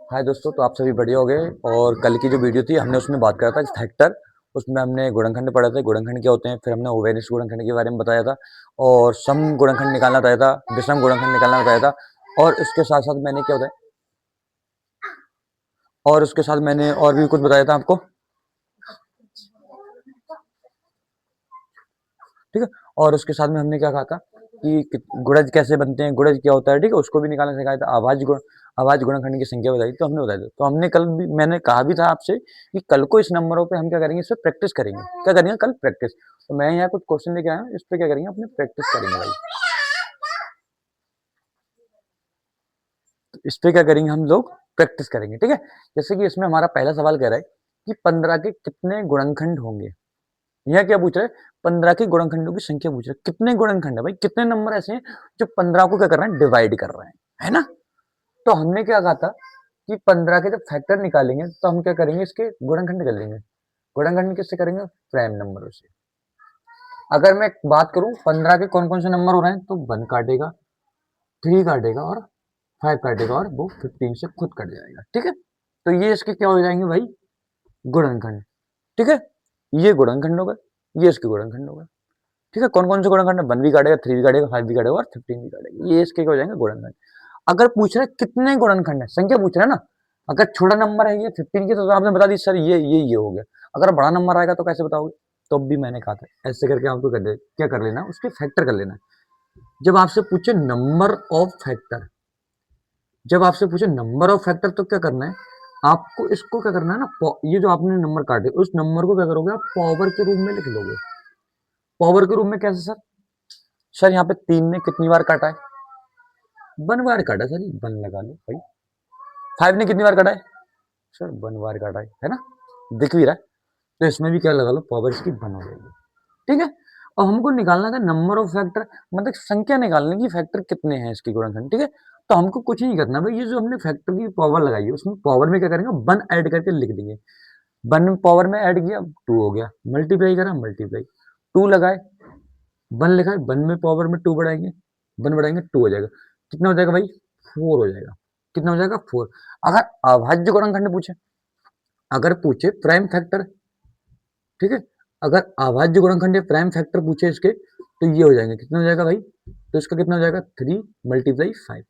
हाय दोस्तों, तो आप सभी बढ़िया हो गए। और कल की जो वीडियो थी हमने उसमें बात करा था फैक्टर। उसमें हमने गुणनखंड पढ़ा था, गुणनखंड क्या होते हैं, फिर हमने ओवेनिस गुणनखंड के बारे में बताया था और सम गुणनखंड निकालना बताया था, विषम गुणनखंड निकालना बताया था। और उसके साथ साथ मैंने क्या बताया, और उसके साथ मैंने और भी कुछ बताया था आपको, ठीक है। और उसके साथ में हमने क्या कहा था कि गुणज कैसे बनते हैं, गुणज क्या होता है, ठीक है, उसको भी निकालना सिखाया था। आवाज गुणनखंड की संख्या बताई तो हमने बताया था। तो हमने कल भी, मैंने कहा भी था आपसे कि कल को इस नंबरों पे हम क्या करेंगे, इस पर प्रैक्टिस करेंगे। क्या करेंगे कल? प्रैक्टिस। तो मैं यहाँ कुछ क्वेश्चन लेके आया हूँ, इस पे क्या करेंगे, अपने प्रैक्टिस करेंगे भाई। तो इस पे क्या करेंगे हम लोग, प्रैक्टिस करेंगे, ठीक है। जैसे कि इसमें हमारा पहला सवाल कह रहा है कि 15 के कितने गुणनखंड होंगे। यह क्या पूछ रहा है, 15 के गुणनखंडों की संख्या पूछ रहा है। कितने गुणनखंड है भाई, कितने नंबर ऐसे हैं जो 15 को क्या कर रहे हैं, डिवाइड कर रहे हैं, है ना। तो हमने क्या कहा था कि 15 के जब फैक्टर निकालेंगे तो हम क्या करेंगे, इसके गुणनखंड कर लेंगे। गुणनखंड किससे करेंगे, प्राइम नंबरों से। अगर मैं बात करूं 15 के कौन कौन से नंबर हो रहे हैं, तो 1 काटेगा, 3 काटेगा और 5 काटेगा, और वो 15 से खुद कट जाएगा, ठीक है। तो ये इसके क्या हो जाएंगे भाई, गुणनखंड, ठीक है। ये गुणनखंड होगा, ये इसके गुणनखंड होगा, ठीक है। कौन कौन से गुणनखंड है, 1 भी काटेगा, 3 भी काटेगा, 5 भी काटेगा और 15 भी काटेगा। ये इसके क्या हो जाएंगे, गुणनखंड। अगर पूछ रहे कितने गुणनखंड है, संख्या पूछ रहे हैं ना। अगर छोटा नंबर है ये 15 की, तो आपने बता दी सर ये हो गया। अगर बड़ा नंबर आएगा तो कैसे बताओगे, तो भी मैंने कहा था ऐसे करके आपको क्या कर लेना, उसके फैक्टर कर लेना। जब आपसे पूछे नंबर ऑफ फैक्टर, जब आपसे पूछे नंबर ऑफ फैक्टर, तो क्या करना है आपको, इसको क्या करना है ना, ये जो आपने नंबर काटे उस नंबर को क्या करोगे, आप पावर के रूप में लिख लोगे। पावर के रूप में कैसे सर? सर यहाँ पे 3 ने कितनी बार काटा है, 1 बार काटा सर, 1 लगा लो भाई। 5 ने कितनी बार काटा है सर, 1 बार काटा है ना, दिख भी रहा है। तो इसमें भी क्या लगा लो, पावर इसकी 1 हो जाएगी, ठीक है। और हमको निकालना था नंबर ऑफ फैक्टर, मतलब संख्या निकालने की, फैक्टर कितने हैं इसके गुणनखंड, ठीक है। तो हमको कुछ नहीं करना भाई, ये जो हमने फैक्टर की पावर लगाई है उसमें पावर में क्या करेंगे, 1 ऐड करके लिख देंगे। 1 पावर में ऐड किया, 2 हो गया, मल्टीप्लाई करा, मल्टीप्लाई, 2 लगाए, 1 लिखा है, 1 में पावर में 2 बढ़ाएंगे, 1 बढ़ाएंगे 2 हो जाएगा। कितना हो जाएगा भाई, 4 हो जाएगा। कितना हो जाएगा, 4। अगर अभाज्य गुणनखंड पूछे, अगर पूछे प्राइम फैक्टर, ठीक है, अगर अभाज्य गुणनखंड या प्राइम फैक्टर पूछे इसके, तो ये हो जाएंगे। कितना हो जाएगा भाई, तो इसका कितना हो जाएगा, 3 मल्टीप्लाई 5,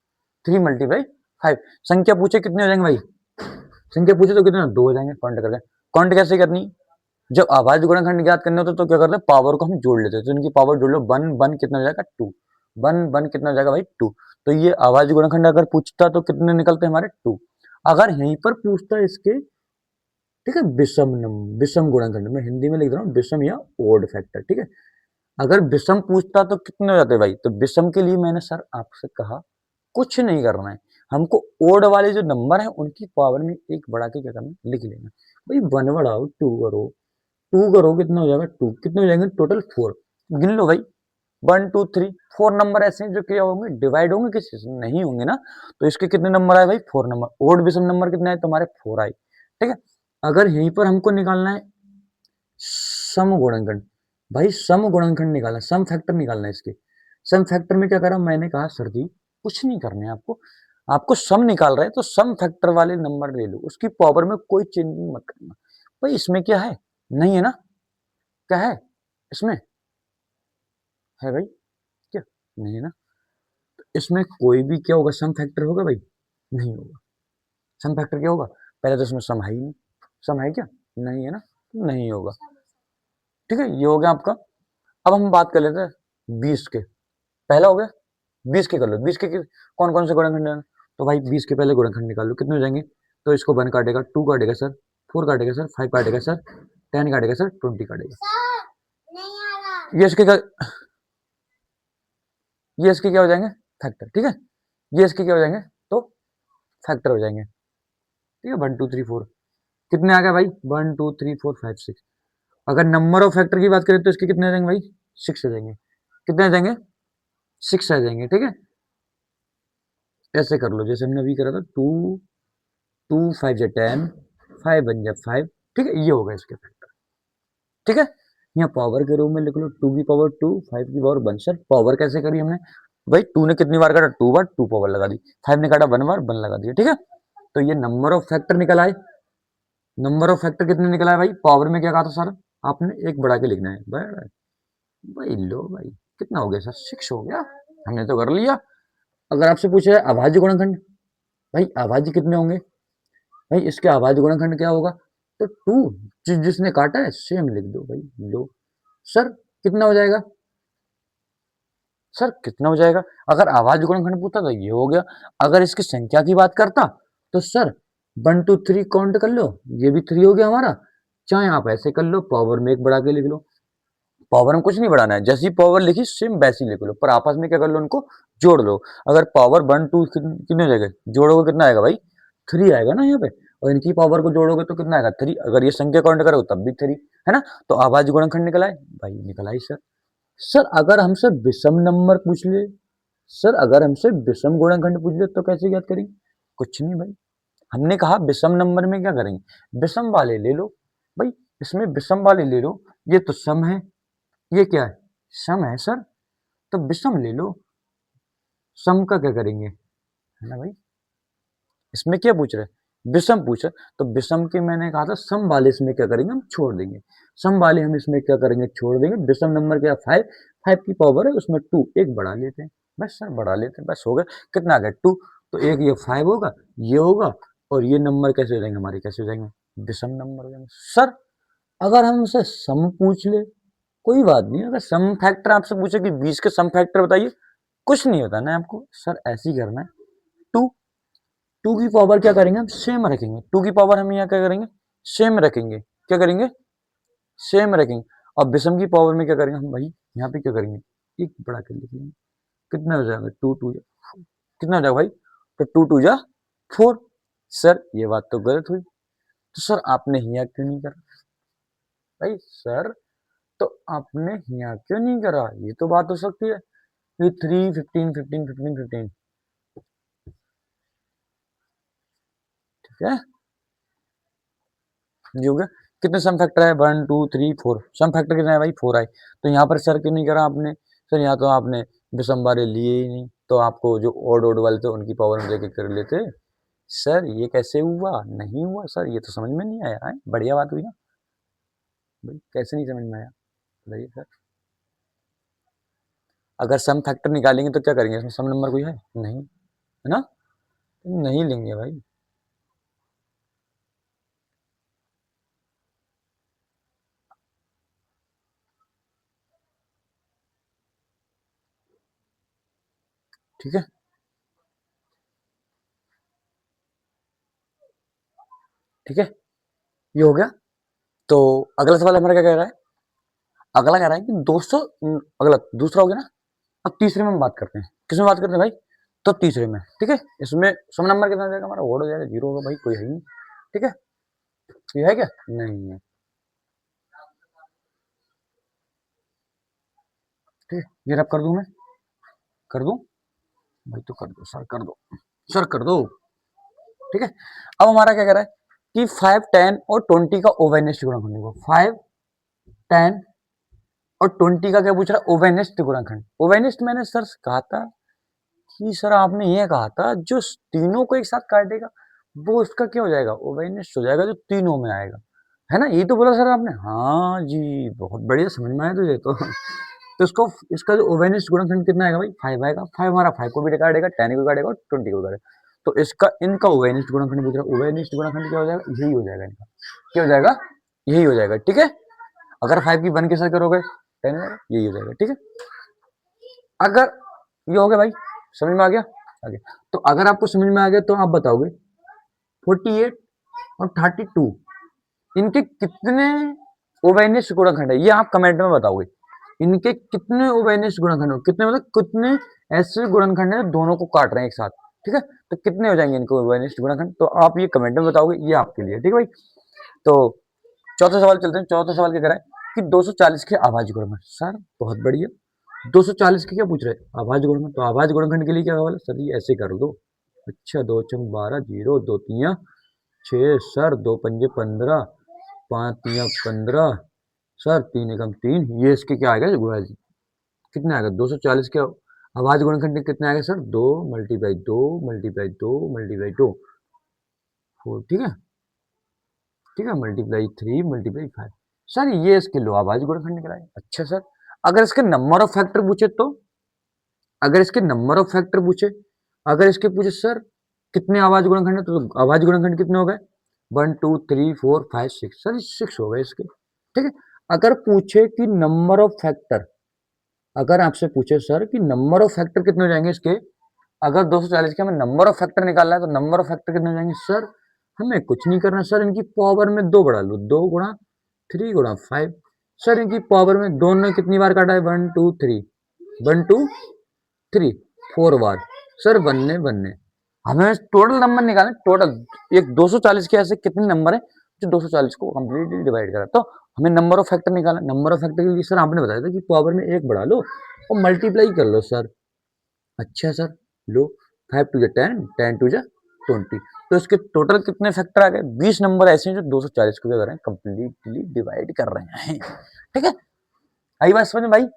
3 मल्टीप्लाई 5। संख्या पूछे कितने हो जाएंगे भाई, संख्या पूछे तो कितने, 2 हो जाएंगे। काउंट करके, काउंट कैसे करनी, जब अभाज्य गुणनखंड ज्ञात करने होते तो क्या करते हैं, पावर को हम जोड़ लेते हैं। तो इनकी पावर जोड़ लो, 1 1 कितना हो जाएगा, 2, 1 1 कितना हो जाएगा भाई, 2। तो ये अभाज्य गुणनखंड अगर पूछता तो कितने निकलते हमारे, 2। अगर यहीं पर पूछता इसके, ठीक है, विषम गुणनखंड, मैं हिंदी में लिख रहा हूँ विषम या ओड फैक्टर, ठीक है। अगर विषम पूछता तो कितने हो जाते भाई, तो विषम के लिए मैंने सर आपसे कहा कुछ नहीं करना है, हमको ओड वाले जो नंबर है उनकी पावर में एक बढ़ा के क्या करना, लिख लेना भाई। 1 बढ़ाओ, 2 करो, 2 करो, कितना हो जाएगा, 2 कितने हो जाएंगे टोटल, 4। गिन लो भाई, 1 2 3 4 नंबर ऐसे हैं जो क्या होंगे, डिवाइड होंगे, किसी से नहीं होंगे ना। तो इसके कितने नंबर आए भाई, 4 नंबर। ओड विषम नंबर कितने आए, तुम्हारे 4 आए, ठीक है। अगर यहीं पर हमको निकालना है सम गुणनखंड, भाई सम गुणनखंड निकालना, सम फैक्टर निकालना है इसके। सम फैक्टर में क्या करा, मैंने कहा सर जी कुछ नहीं करना है आपको, आपको सम निकाल रहे हैं तो सम फैक्टर वाले नंबर ले लो, उसकी पावर में कोई चेंजिंग मत करना। भाई इसमें क्या है, नहीं है ना, क्या है इसमें, है भाई क्या, नहीं है ना। तो इसमें कोई भी क्या होगा, सम फैक्टर होगा भाई, नहीं होगा। सम फैक्टर क्या होगा, पहले तो इसमें सम है ही नहीं, सम है क्या, नहीं है ना, नहीं होगा, ठीक है। ये हो गया आपका। अब हम बात कर लेते हैं 20 के, पहला हो गया 20 के, कर लो 20 के कौन कौन से गुणनखंड है। तो भाई 20 के पहले गुणनखंड निकाल लो, कितने हो जाएंगे, तो इसको 1 काटेगा, 2 काटेगा सर, 4 काटेगा सर, 5 काटेगा सर, 10 काटेगा सर, 20 काटेगा। ये इसके क्या, ये इसके क्या हो जाएंगे, फैक्टर, ठीक है। ये इसके क्या हो जाएंगे, तो फैक्टर हो जाएंगे, ठीक है। 1 2 3 4 कितने आ गए भाई, 1 2 3 4 5 6। अगर नंबर ऑफ फैक्टर की बात करें तो इसके कितने आ जाएंगे भाई, 6 आ जाएंगे। कितने आ जाएंगे, 6 आ जाएंगे, ठीक है। ऐसे कर लो जैसे हमने अभी करा था, 2 2 5 जा 10, 5 1 जा 5, ठीक है। ये होगा इसके फैक्टर, ठीक है। यहाँ पावर के रूप में लिख लो, 2 की पावर 2, 5 की पावर 1। सर पावर कैसे करी हमने, भाई 2 ने कितनी बार काटा, 2 बार, 2 पावर लगा दी। 5 ने काटा 1 बार, 1 लगा दिया, ठीक है। तो ये नंबर ऑफ फैक्टर निकल आए। नंबर ऑफ फैक्टर कितने निकला है भाई? पावर में क्या कहा था सर आपने? एक बढ़ा के लिखना है भाई। लो भाई, कितना हो गया सर? 6 हो गया, हमने तो कर लिया। अगर आपसे पूछे अभाज्य गुणनखंड, भाई अभाज्य कितने होंगे? भाई इसके अभाज्य गुणनखंड क्या होगा? तो 2, जिसने काटा है सेम लिख दो भाई। लो सर, कितना हो जाएगा? सर कितना हो जाएगा? अगर अभाज्य गुणनखंड पूछता तो ये हो गया। अगर इसकी संख्या की बात करता तो सर 1 2 3 काउंट कर लो, ये भी 3 हो गया हमारा। चाहे आप ऐसे कर लो, पावर में एक बढ़ा के लिख लो। पावर में कुछ नहीं बढ़ाना है, जैसी पावर लिखी सेम वैसी लिख लो, पर आपस में क्या कर लो, उनको जोड़ लो। अगर पावर 1 2 कितने हो जाएगा? जोड़ोगे कितना आएगा भाई? 3 आएगा ना यहाँ पे। और इनकी पावर को जोड़ोगे तो कितना आएगा? 3। अगर ये संख्या काउंट करोगे तब भी 3 है ना। तो अभाज्य गुणनखंड निकला है भाई, निकला ही सर। सर अगर हमसे विषम नंबर पूछ ले, सर अगर हमसे विषम गुणनखंड पूछ ले तो कैसे याद करेंगे? कुछ नहीं भाई, हमने कहा विषम नंबर में क्या करेंगे? विषम वाले ले लो भाई, इसमें विषम वाले ले लो। ये तो सम है, ये क्या है? सम है सर। तो विषम ले लो, सम का क्या करेंगे, है ना भाई। इसमें क्या पूछ रहे? विषम पूछ रहे, तो विषम के मैंने कहा था सम वाले इसमें क्या करेंगे, हम छोड़ देंगे। सम वाले हम इसमें क्या करेंगे, छोड़ देंगे। विषम नंबर क्या? 5। 5 की पावर है उसमें 2, एक बढ़ा लेते हैं बस सर, बढ़ा लेते हैं बस, हो गया। कितना आ गया? 2। तो एक ये 5 होगा, ये होगा, और ये नंबर कैसे हो जाएंगे हमारे? कैसे हो जाएंगे? विषम नंबर हो जाएंगे सर। अगर हमसे सम पूछ ले, कोई बात नहीं। अगर सम फैक्टर आपसे पूछे कि 20 के सम फैक्टर बताइए, कुछ नहीं बताना है आपको सर, ऐसे ही करना है। 2। 2 की पावर क्या करेंगे हम? सेम रखेंगे। 2 की पावर हम यहाँ क्या करेंगे? सेम रखेंगे। क्या करेंगे? सेम रखेंगे। और विषम की पावर में क्या करेंगे हम भाई? यहाँ पे क्या करेंगे? एक बढ़ा के लिख लेंगे। कितना हो जाएगा? 2 2 कितना हो जाएगा भाई? तो 2 2 जा 4। सर ये बात तो गलत हुई, तो सर आपने यहाँ क्यों नहीं करा भाई? सर तो आपने यहाँ क्यों नहीं करा? ये तो बात हो सकती है। ये 3 15 15 15 15, ठीक है। ये हो गया। कितने सम फैक्टर है? 1 2 3 4। सम फैक्टर कितने है भाई? 4 आए। तो यहाँ पर सर क्यों नहीं करा आपने? सर यहाँ तो आपने विषम वाले लिए ही नहीं, तो आपको जो ओड ओड वाले थे उनकी पावर में लेके कर लेते। सर ये कैसे हुआ? नहीं हुआ सर, ये तो समझ में नहीं आया है। बढ़िया बात हुई ना भाई, कैसे नहीं समझ में आया बताइए सर। अगर सम फैक्टर निकालेंगे तो क्या करेंगे? इसमें सम नंबर कोई है नहीं, है ना। नहीं लेंगे भाई। ठीक है, ठीक है, ये हो गया। तो अगला सवाल हमारा क्या कह रहा है? अगला कह रहा है कि 200, अगला दूसरा हो गया ना। अब तीसरे में हम बात करते हैं। किसमें बात करते हैं भाई? तो तीसरे में, ठीक है। इसमें सम नंबर कितना आ जाएगा हमारा? ओड हो जाएगा, 0 होगा भाई, कोई है ही नहीं। ठीक है, ये है क्या? नहीं है। ठीक है, ये रब कर दूं मैं? कर दूं भाई? तो कर दो सर, कर दो सर, कर दो। ठीक है। अब हमारा क्या कह रहा है कि 5 10 और 20 का ओवेनिस्ट गुणनखंड होगा। 5 10 और 20 का क्या पूछ रहा है? ओवेनिस्ट गुणनखंड। ओवेनिस्ट मैंने सर कहा था कि सर आपने ये कहा था जो तीनों को एक साथ काटेगा वो उसका क्या हो जाएगा? ओवेनिस्ट हो जाएगा, जो तीनों में आएगा, है ना। यही तो बोला सर आपने। हाँ जी, बहुत बढ़िया, समझ में आया तुझे तो। तो इसको, इसका जो ओवेनिस्ट गुणनखंड कितना आएगा भाई? 5 आएगा। 5 हमारा 5 को भी काटेगा, 10 को काटेगा और 20 को काटेगा। तो इसका, इनका ओवेनिस्ट गुणनखंड पूछ रहा है। ओवेनिस्ट गुणनखंड क्या हो जाएगा? यही हो जाएगा इनका। क्या हो जाएगा? यही हो जाएगा, ठीक है। अगर 5 की 1 के साथ करोगे 10 हो जाएगा, यही हो जाएगा, ठीक है। अगर ये हो गया भाई, समझ में आ गया? आगे तो अगर आपको समझ में आ गया तो आप बताओगे 48 और 32 इनके कितने ओवेनिस्ट गुणनखंड है, ये आप कमेंट में बताओगे। इनके कितने ओवेनिस्ट गुणनखंड हो, कितने मतलब कितने ऐसे गुणनखंड है दोनों को काट रहे हैं एक साथ, ठीक है। तो कितने हो जाएंगे इनको ओवेनिस्ट गुणनखंड, तो आप ये कमेंट में बताओगे, ये आपके लिए, ठीक है भाई। तो चौथा सवाल चलते हैं। चौथा सवाल क्या कह रहा है कि 240 के अभाज्य गुणनखंड। सर बहुत बढ़िया, 240 के क्या पूछ रहे हैं? अभाज्य गुणनखंड। तो अभाज्य गुणनखंड के लिए क्या सवाल है सर? ये ऐसे कर दो। अच्छा, 2 चंग 12, 0 2 तिया 6 सर, 2 पंजे 15, 5 तिया 15 सर, 3 एकम 3। ये इसके क्या आएगा गुणा जी? कितना आएगा? 240 के अभाज्य गुणनखंड कितने आ गए सर? 2 मल्टीप्लाई 2 मल्टीप्लाई 2 मल्टीप्लाई 2 4, ठीक है, ठीक है, मल्टीप्लाई 3 मल्टीप्लाई 5। सर ये इसके लो अभाज्य गुणनखंड निकला है। अच्छा सर, अगर इसके नंबर ऑफ फैक्टर पूछे तो, अगर इसके नंबर ऑफ फैक्टर पूछे, अगर इसके पूछे सर कितने अभाज्य गुणनखंड है, तो अभाज्य गुणनखंड कितने हो गए? 1 2 3 4 5 6, सर 6 हो गए इसके, ठीक है। अगर पूछे कि नंबर ऑफ फैक्टर, अगर आपसे पूछे सर कि नंबर ऑफ फैक्टर कितने हो जाएंगे इसके, अगर 240 के हमें नंबर ऑफ फैक्टर निकालना है तो नंबर ऑफ फैक्टर कितने हो जाएंगे सर? हमें कुछ नहीं करना सर, इनकी पावर में 2 बढ़ा लो, 2 गुणा 3 गुणा 5। सर इनकी पावर में दोनों कितनी बार काटा है? 1 2 3, 1 2 3, 4 बार। सर बनने बनने हमें टोटल नंबर निकालना, टोटल एक 240 के ऐसे कितने नंबर है जो 240 को कंप्लीटली डिवाइड करा, तो हमें नंबर ऑफ फैक्टर निकालना। नंबर ऑफ फैक्टर के लिए सर आपने बताया था कि पावर में 1 बढ़ा लो और मल्टीप्लाई कर लो सर। अच्छा सर, लो 5 टू 10, 10 टू 20, तो इसके टोटल कितने फैक्टर आ गए? 20 नंबर ऐसे हैं जो 240 को क्या कर रहे हैं? कंप्लीटली डिवाइड कर रहे हैं, ठीक है। आई बात समझ में भाई?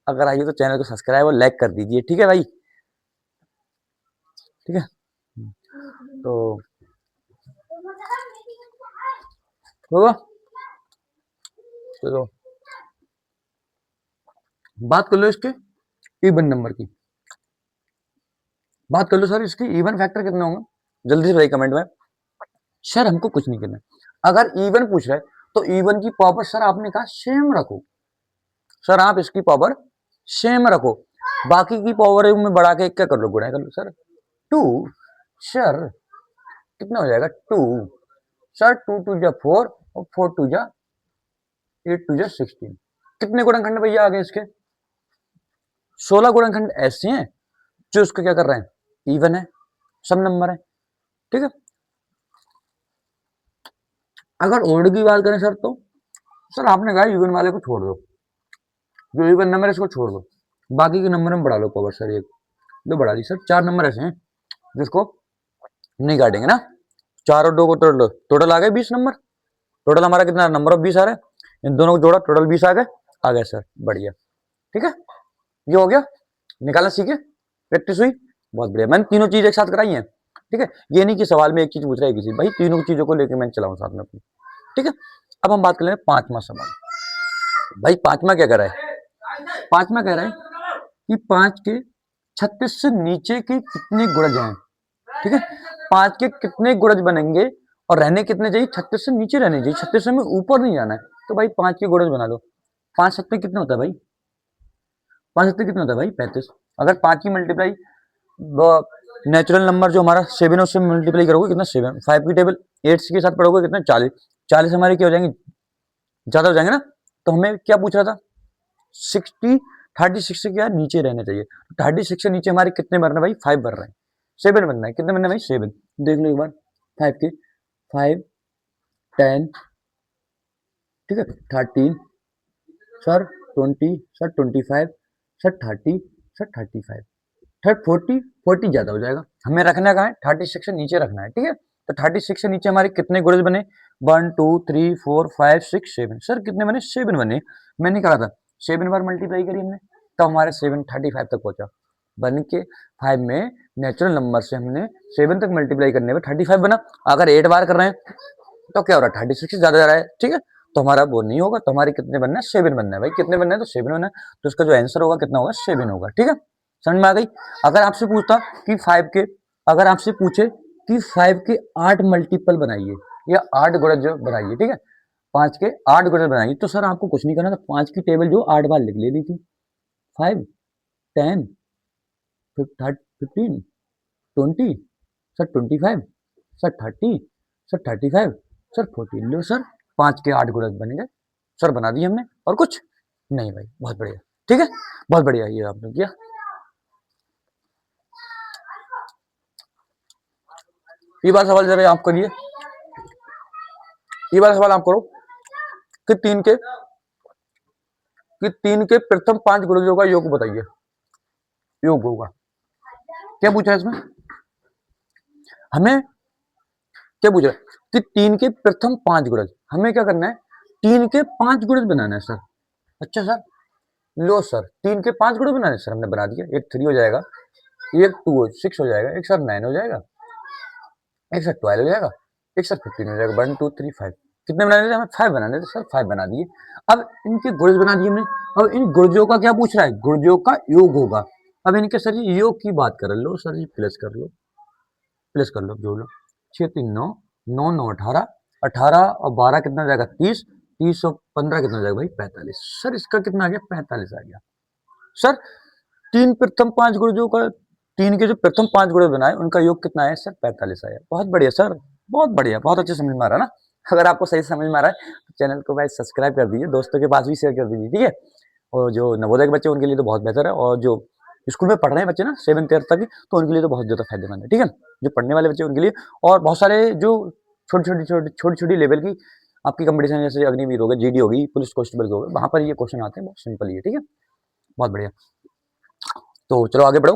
अगर आई हो तो चैनल को सब्सक्राइब और लाइक कर दीजिए, ठीक है भाई, ठीक है। तो होगा, चलो बात कर लो इसके इवन नंबर की, बात कर लो सर इसके इवन फैक्टर कितने होंगे? जल्दी से बताइए कमेंट में। सर हमको कुछ नहीं करना, अगर इवन पूछ रहे तो इवन की पावर सर आपने कहा सेम रखो, सर आप इसकी पावर सेम रखो, बाकी की पावर में बढ़ा के क्या कर लो? गुणा कर लो सर। 2, सर कितना हो जाएगा? 2, सर 2 टू जा 4 और 4 टू जा 8 टू जा 16, कितने गुणनखंड भैया आ गए इसके? 16 गुणनखंड ऐसे हैं जो उसको क्या कर रहे हैं? इवन है, सब नंबर है, ठीक है। अगर ओड की बात करें सर तो सर आपने कहा इवन वाले को छोड़ दो, जो इवन नंबर है इसको छोड़ दो, बाकी के नंबर में बढ़ा लो पावर सर। एक दो बढ़ा दी सर, 4 नंबर ऐसे हैं जिसको नहीं काटेंगे ना, 4 और 2 को टोटल टोटल आ गए 20 नंबर, टोटल हमारा कितना नंबर ऑफ 20 आ रहा है, इन दोनों को जोड़ा टोटल 20 आ गए सर, बढ़िया, ठीक है। ये हो गया, निकालना सीखे, प्रैक्टिस हुई, बहुत बढ़िया। मैंने तीनों चीज एक साथ कराई है, ठीक है। ये नहीं कि सवाल में एक चीज पूछ रहा है, एक चीज, भाई तीनों चीजों को लेकर मैं चलाऊं साथ में अपनी, ठीक है। अब हम बात कर लें 5वां सवाल। भाई 5वां क्या कह रहा है? 5वां कह रहा है कि 5 के 36 से नीचे के कितने गुणज हैं, ठीक है। 5 के कितने गुणज बनेंगे और रहने कितने चाहिए? 36 से नीचे रहने चाहिए, 36 से में ऊपर नहीं जाना है। तो भाई 5 के गुणज बना लो। 5 7 कितना होता है भाई? 5 7 कितना होता है भाई? 35। अगर 5 की मल्टीप्लाई नेचुरल नंबर जो हमारा 7 है उससे मल्टीप्लाई करोगे कितना? 7। 5 की टेबल 8 के साथ पढ़ोगे कितना? 40। 40 हमारे क्या हो जाएंगे? ज्यादा हो जाएंगे ना। तो हमें क्या पूछ रहा था? 60, 36 से क्या नीचे रहने चाहिए। 36 से नीचे हमारे कितने बन रहे हैं भाई? 5 बन रहे हैं, 7 बनना है। कितने बनना है भाई? 7। देख लो एक बार, 5 के 5 10, ठीक है, 13 sir, 20 sir, 25 sir, 30 sir, 35 third 40 ज्यादा हो जाएगा, हमें रखना कहाँ है? 36 से नीचे रखना है, ठीक है। तो 36 से नीचे हमारे कितने गुणज बने? 1 2 3 4 5 6 7। सर कितने बने? 7 बने। मैंने कहा था 7 बार मल्टीप्लाई करी हमने, तो हमारे 7 35 तक पहुंचा। बन के 5 में नेचुरल नंबर से हमने 7 तक मल्टीप्लाई करने में 35 बना। अगर 8 बार कर रहे हैं तो क्या हो रहा है? 36 से ज्यादा जा रहा है, ठीक है। तो हमारा वो नहीं होगा, तो हमारे कितने बनना है? 7 बनना है भाई। कितने बनना है? तो 7 बनना है। तो इसका जो आंसर होगा कितना होगा? 7 होगा, ठीक है। समझ में आ गई? अगर आपसे पूछता कि 5 के, अगर आपसे पूछे कि 5 के 8 मल्टीपल बनाइए या 8 गुणज बनाइए, ठीक है, 5 के 8 गुणज बनाइए, तो सर आपको कुछ नहीं करना था, 5 की टेबल जो 8 बार लिख लेनी थी। 5 10 15 20 सर, 25 सर, 30 सर, 35 सर, 40। लो सर 5 के 8 गुणज बन गए सर, बना दिए हमने। और कुछ नहीं भाई, बहुत बढ़िया, ठीक है, बहुत बढ़िया, ये आपने किया। ये बार सवाल जरा आप करिए, ये बार सवाल आप करो कि 3 के प्रथम 5 गुणजों का योग बताइए। योग होगा, क्या पूछा है इसमें हमें? क्या पूछ रहा है कि 3 के प्रथम 5 गुणज, हमें क्या करना है? 3 के 5 गुणज बनाना है सर। अच्छा सर, लो सर 3 के 5 गुणे बनाने सर हमने बना दिया। एक 3 हो जाएगा, एक 2 6 हो जाएगा, एक सर 9 हो जाएगा, एक सर 12 हो जाएगा, एक सर 15 हो जाएगा। 1 2 3 5 कितने बनाने थे हमें? 5 बनाने थे सर, 5 बना दिए। अब इनके गुणज बना दिए हमने। अब इन गुणजों का क्या पूछ रहा है? गुणजों का योग होगा। अब इनके सर जी योग की बात कर लो सर जी, प्लस कर लो, प्लस कर लो, जोड़ लो। 6 3 9, 9 9 18, 18 और 12 कितना हो जाएगा? 30, 30 और 15 कितना हो जाएगा भाई? 45। सर इसका कितना आ गया? 45 आ गया। सर तीन प्रथम 5 गुणजों का, तीन के जो प्रथम 5 गुण बनाए उनका योग कितना है सर? 45 आया। बहुत बढ़िया सर, बहुत बढ़िया, बहुत अच्छे समझ में आ रहा है ना। अगर आपको सही समझ में आ रहा है तो चैनल को भाई सब्सक्राइब कर दीजिए, दोस्तों के पास भी शेयर कर दीजिए, ठीक है। और जो नवोदय के बच्चे उनके लिए तो बहुत बेहतर है, और जो स्कूल में पढ़ रहे हैं बच्चे ना 7th 8th तक की, तो उनके लिए तो बहुत ज्यादा फायदेमंद है, ठीक है। जो पढ़ने वाले बच्चे उनके लिए, और बहुत सारे जो छोटी छोटी लेवल की आपकी कंपटीशन, जैसे अग्निवीर हो गया, जीडी होगी, पुलिस कांस्टेबल हो गया, वहां पर ये क्वेश्चन आते हैं, बहुत सिंपल ही है, ठीक है। बहुत बढ़िया। तो चलो आगे बढ़ो।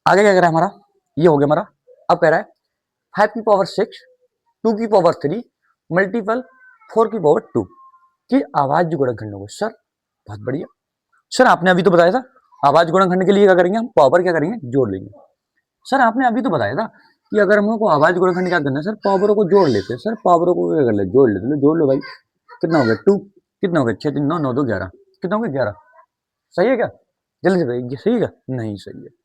आगे क्या कह रहा है हमारा? ये हो गया हमारा। अब कह रहा है 5 की पावर 6, 2 की पावर 3 मल्टीपल 4 की पावर 2 की आवाज गुणनखंड होगा। सर बहुत बढ़िया। सर आपने अभी तो बताया था आवाज गुणनखंड के लिए क्या करेंगे हम? पावर क्या करेंगे? जोड़ लेंगे। सर आपने अभी तो बताया था कि अगर हमको आवाज गुणनखंड क्या करना है सर? पावरों को जोड़ लेते हैं। सर पावरों को क्या कर ले? जोड़ लेते। जोड़ लो भाई। कितना हो गया? 2। कितना हो गया? 6 3 9 9 2 11। कितना हो गया? 11। सही है क्या? जल्दी से बताइए, सही है क्या? नहीं सही है।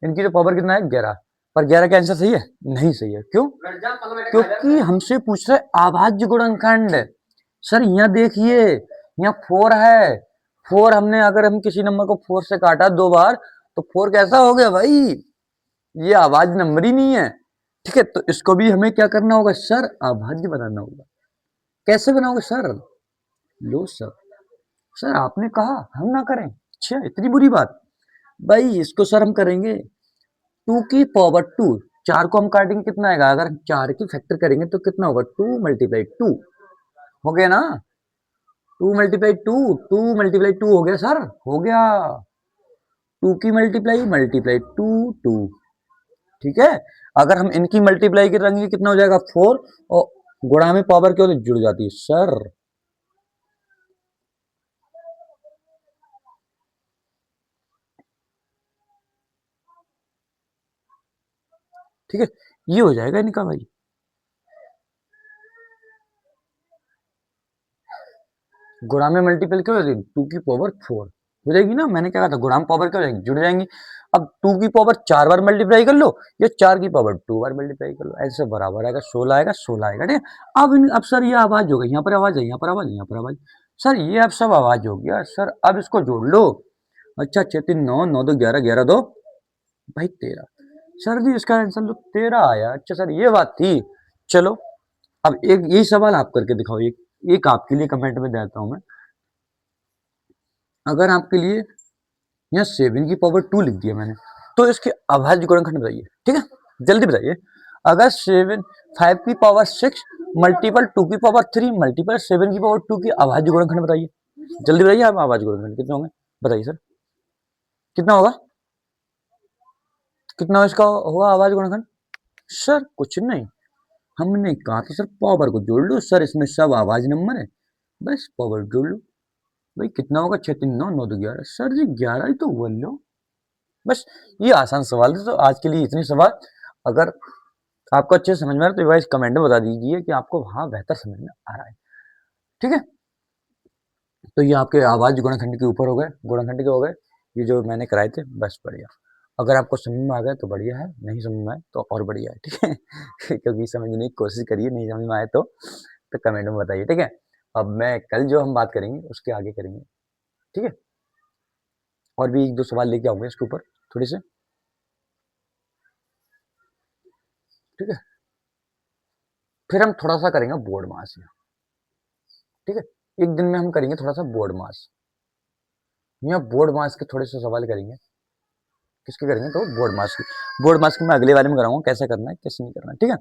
इनकी तो पावर कितना है? 11। पर 11 का आंसर सही है? नहीं सही है। क्यों? क्योंकि हमसे पूछ रहे आवाज गुणनखंड। सर यहाँ देखिए, यहाँ 4 है। 4 हमने, अगर हम किसी नंबर को 4 से काटा 2 बार, तो 4 कैसा हो गया भाई? ये आवाज नंबर ही नहीं है, ठीक है। तो इसको भी हमें क्या करना होगा सर? अभाज्य बनाना होगा। कैसे बनाओगे सर? लो सर, सर आपने कहा हम ना करें? अच्छा इतनी बुरी बात? भाई इसको सर हम करेंगे 2 की पावर 2। 4 को हम काटेंगे, कितना आएगा? अगर हम 4 की फैक्टर करेंगे तो कितना होगा? 2 मल्टीप्लाई 2 हो गया ना। 2 मल्टीप्लाई 2, 2 मल्टीप्लाई 2 हो गया सर, हो गया। 2 की मल्टीप्लाई मल्टीप्लाई 2 2, ठीक है। अगर हम इनकी मल्टीप्लाई करेंगे कितना हो जाएगा? 4। और गुणा में पावर क्यों जुड़ जाती है सर? ठीक है, ये हो जाएगा इनका भाई। गुणा में मल्टीपल क्यों हो जाएगी? 2 की पावर 4 हो जाएगी ना। मैंने क्या कहा था? गुणा में पावर क्या हो जाएगी? जुड़ जाएंगी। अब 2 की पावर 4 बार मल्टीप्लाई कर लो, या 4 की पावर 2 बार मल्टीप्लाई कर लो, ऐसे बराबर आएगा 16 आएगा, 16 आएगा, ठीक है। अब सर ये आवाज हो गई, यहाँ पर आवाज है, यहाँ पर आवाज है, यहाँ पर आवाज। सर ये अब सब आवाज हो गया सर। अब इसको जोड़ लो। अच्छा 6 3 9 9 2 11, 11 2 भाई 13। सर जी इसका आंसर तो 13 आया। अच्छा सर ये बात थी। चलो अब एक यही सवाल आप करके दिखाओ। एक आपके लिए कमेंट में देता हूं मैं। अगर आपके लिए यहाँ 7 की पावर 2 लिख दिया मैंने, तो इसके अभाज्य गुणनखंड बताइए, ठीक है। जल्दी बताइए। अगर 5 की पावर 6 मल्टीपल 2 की पावर 3 मल्टीपल 7 की पावर 2 की अभाज्य गुणनखंड बताइए। जल्दी बताइए आप। अभाज्य गुणनखंड कितने होंगे? बताइए सर, कितना होगा? कितना इसका होगा अभाज्य गुणनखंड? सर कुछ नहीं, हमने कहा था सर पावर को जोड़ लो सर, इसमें सब आवाज नंबर है, बस पावर जोड़ लो। भाई कितना होगा? 6 3 9 9 2 11। सर जी 11 ही तो बोल लो। बस ये आसान सवाल है। तो आज के लिए इतनी सवाल। अगर आपको अच्छे से समझ में आ रहा है तो भाई कमेंट में बता दीजिए कि आपको हाँ बेहतर समझ में आ रहा है, ठीक है। तो ये आपके आवाज गुणनखंड के ऊपर हो गए, गुणनखंड के हो गए, ये जो मैंने कराए थे, बस बढ़िया। अगर आपको समझ में आ गया तो बढ़िया है, नहीं समझ में आए तो और बढ़िया है, ठीक है। क्योंकि समझने की कोशिश करिए, नहीं समझ में आए तो कमेंट में बताइए, ठीक है। अब मैं कल जो हम बात करेंगे उसके आगे करेंगे, ठीक है। और भी एक दो सवाल लेके आऊंगा इसके ऊपर थोड़ी से, ठीक है। फिर हम थोड़ा सा करेंगे बोर्ड मास में, ठीक है। एक दिन में हम करेंगे थोड़ा सा बोर्ड मास, यहाँ बोर्ड मास के थोड़े से सवाल करेंगे। किसके करेंगे? तो बोर्ड मास की। बोर्ड मास की मैं अगले बारे में कराऊंगा, कैसे करना है कैसे नहीं करना है, ठीक है।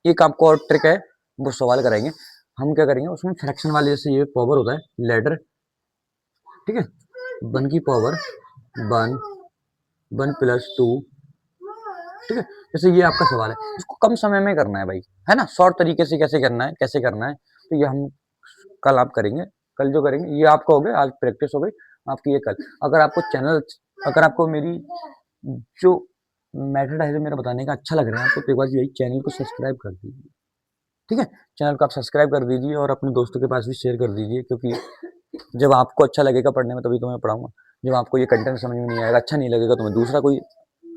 एक आपको और ट्रिक है, वो सवाल कराएंगे। हम क्या करेंगे उसमें फ्रैक्शन वाले, जैसे ये पावर होता है लेटर, ठीक है। 1 की पावर 1, 1 प्लस 2, ठीक है। जैसे ये आपका सवाल है, इसको कम समय में करना है भाई, है ना। शॉर्ट तरीके से कैसे करना है, कैसे करना है, तो ये हम कल आप करेंगे, कल जो करेंगे ये आपका हो गया, आज प्रैक्टिस हो गई आपकी, ये कल। अगर आपको मेरी जो मेथड है जो मेरा बताने का अच्छा लग रहा है आपको, तो एक बार यही चैनल को सब्सक्राइब कर दीजिए, ठीक है? चैनल को आप सब्सक्राइब कर दीजिए और अपने दोस्तों के पास भी शेयर कर दीजिए, क्योंकि जब आपको अच्छा लगेगा पढ़ने में तभी तो मैं पढ़ाऊँगा। जब आपको ये कंटेंट समझ में नहीं आएगा, अच्छा नहीं लगेगा, तो मैं दूसरा कोई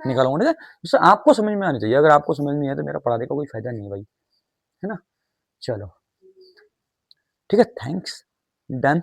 निकालूँगा, ठीक है? जिससे आपको समझ में आनी चाहिए। अगर आपको समझ नहीं आया तो मेरा पढ़ाने का कोई फ़ायदा नहीं है भाई, है ना? चलो, ठीक है, थैंक्स, डन।